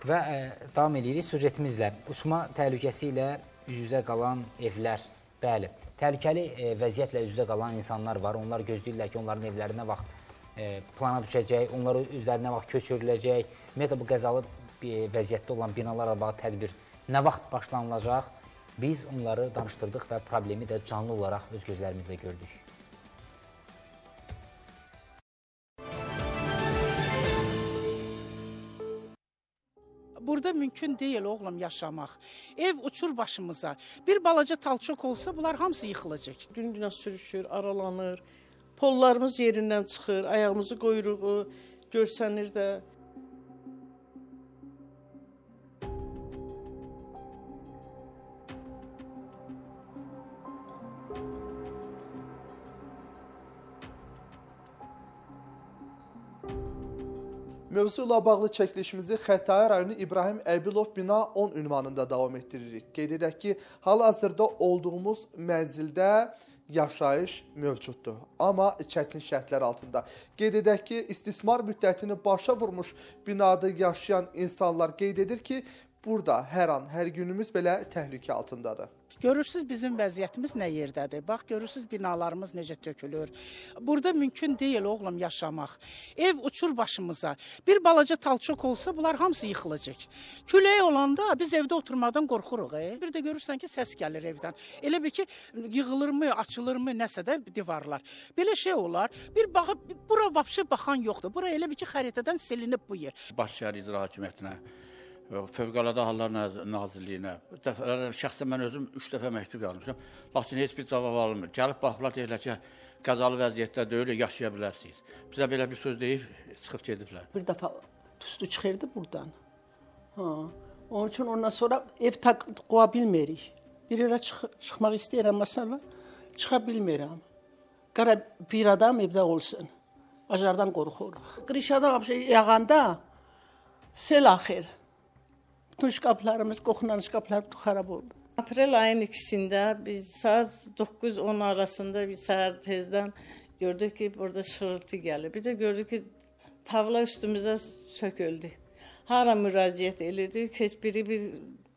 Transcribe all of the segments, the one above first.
Və davam edirik süjetimizlə. Uçma təhlükəsi ilə üz-üzə qalan evlər. Bəli, təhlükəli vəziyyətlə üz-üzə qalan insanlar var. Onlar gözləyirlər ki, onların evləri nə vaxt plana düşəcək, onları üzlərinə vaxt köçürüləcək. Ümumiyyətlə, bu qəzalı vəziyyətdə olan binalarla bağlı tədbir nə vaxt başlanılacaq? Biz onları danışdırdıq və problemi də canlı olaraq öz gözlərimizlə gördük. Burada mümkün deyil oğlum yaşamaq. Ev uçur başımıza. Bir balaca talçok olsa bunlar hamısı yıxılacaq. Gün-günə sürüşür, aralanır. Pollarımız yerindən çıxır, ayağımızı qoyuruq, görsənir də. Mövzu ilə bağlı çəkilişimizi Xətai rayonu İbrahim Əbilov bina 10 ünvanında davam etdiririk. Qeyd edək ki, hal-hazırda olduğumuz mənzildə yaşayış mövcuddur. Amma çətin şərtlər altında. Qeyd edək ki, istismar müddətini başa vurmuş binada yaşayan insanlar qeyd edir ki, burada hər an, hər günümüz belə təhlükə altındadır. Görürsünüz bizim vəziyyətimiz nə yerdədir. Bax, görürsünüz binalarımız necə tökülür. Burada mümkün deyil oğlum yaşamaq. Ev uçur başımıza. Bir balaca talçok olsa bunlar hamısı yıxılacaq. Külək olanda biz evdə oturmadan qorxuruq. Bir də görürsən ki, səs gəlir evdən. Elə bir ki, yığılırmı, açılırmı, nəsə də divarlar. Belə şey olar. Bir baxıb, bura vapşı baxan yoxdur. Bura elə bir ki, xəritədən silinib bu yer. Baş şəhər İcra Hakimiyyətinə, Fövqəladə Hallar Nazirliyinə, şəxsən mən özüm 3 dəfə məktub yazmışam, lakin heç bir cavab alınmır. Gəlib baxıblar, deyirlər ki, qəzalı vəziyyətdə deyil, yaşaya bilərsiniz. Bizə belə bir söz deyib, çıxıb gediblər. Bir dəfə tüstü çıxırdı buradan. Onun üçün ondan sonra ev qoya bilmirik. Bir yerə çıxmaq istəyirəm, məsələn, çıxa bilmirəm. Qara bir adam evdə olsun. Bacardan qorxuruq. Qrişada yağanda sel axır. Bütün şkaplarımız, qoxunan şkaplar xarab oldu. Aprel ayın 2-sində biz saat 9-10 arasında bir səhər tezdən gördük ki, burada şırıltı gəlir. Bir də gördük ki, tavla üstümüzə söküldü. Hara müraciət edirdik, heç biri bir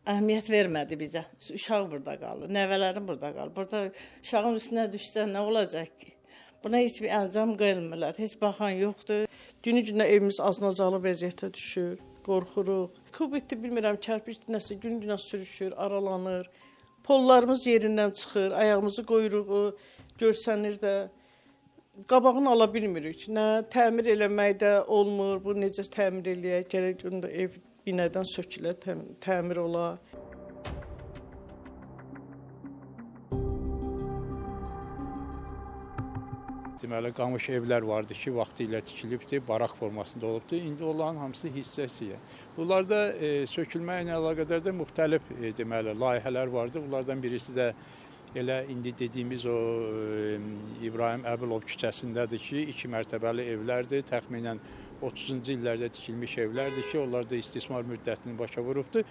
əhəmiyyət vermədi bizə. Uşaq burada qalır, nəvələrim burada qalır. Burada uşağın üstünə düşsə nə olacaq ki? Buna heç bir əncam qılmırlar, heç baxan yoxdur. Günü-günə evimiz aznacalı vəziyyətə düşür. Qorxuruq. Kubitli bilmirəm, kərpiç nəsə gün-günə sürüşür, aralanır. Pollarımız yerindən çıxır, ayağımızı qoyuruq, görsənir də. Qabağını ala bilmirik. Nə təmir eləmək də olmur, bu necə təmir eləyək, gərək ev binədən sökülə, təmir ola. Deməli, qamış evlər vardı ki, vaxtı ilə tikilibdir, baraq formasında olubdur. İndi onların hamısı hissəsiyə. Bunlarda sökülməklə əlaqədar da müxtəlif deməli, layihələr vardı. Bunlardan birisi də elə indi dediyimiz o İbrahim Əbilov küçəsindədir ki, 2 mərtəbəli evlərdir. Təxminən 30-cu illərdə tikilmiş evlərdir ki, onlar da istismar müddətini başa vurubdur.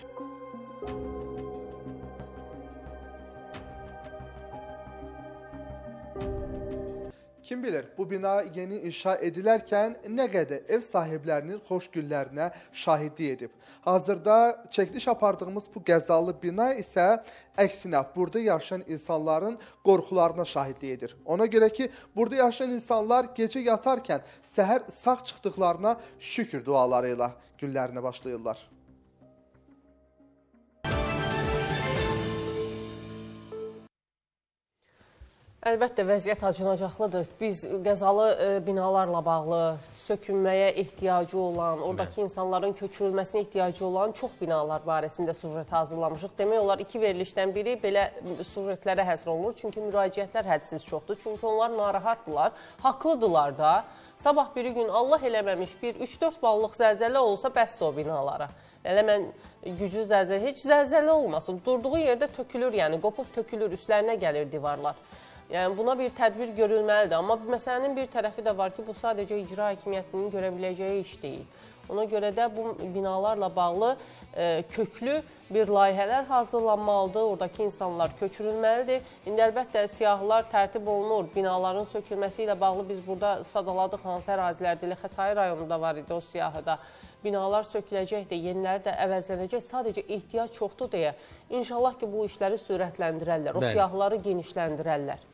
Kim bilir, bu bina yeni inşa edilərkən nə qədər ev sahiblərinin xoşgüllərinə şahidlik edib. Hazırda çəkiliş apardığımız bu qəzalı bina isə əksinə burada yaşayan insanların qorxularına şahidlik edir. Ona görə ki, burada yaşayan insanlar gecə yatarkən səhər sağ çıxdıqlarına şükür duaları ilə günlərinə başlayırlar. Əlbəttə, vəziyyət acınacaqlıdır. Biz qəzalı binalarla bağlı sökünməyə ehtiyacı olan, oradakı insanların köçürülməsinə ehtiyacı olan çox binalar barəsində sujet hazırlamışıq. Demək olar, 2 verilişdən biri belə sujetlərə həsr olunur. Çünki müraciətlər hədsiz çoxdur. Çünki onlar narahatdırlar, haqlıdırlar da. Sabah biri gün Allah eləməmiş bir 3-4 ballıq zəlzələ olsa bəsdir o binalara. Elə mən gücü zəlzələ, heç zəlzələ olmasın. Durduğu yerdə tökülür, yəni qopub tökülür, üstlərinə gəlir divarlar. Yəni buna bir tədbir görülməlidir. Amma məsələnin bir tərəfi də var ki, bu sadəcə icra hakimiyyətinin görə biləcəyi iş deyil. Ona görə də bu binalarla bağlı köklü bir layihələr hazırlanmalıdır. Oradakı insanlar köçürülməlidir. İndi əlbəttə siyahılar tərtib olunur. Binaların sökülməsi ilə bağlı biz burada sadaladıq hansı ərazilərdə, elə Xətai rayonunda var idi o siyahıda. binalar söküləcək də, yeniləri də əvəzlənəcək. Sadəcə ehtiyac çoxdur deyə. İnşallah ki, bu işləri sürətləndirərlər, o siyahıları genişləndirərlər.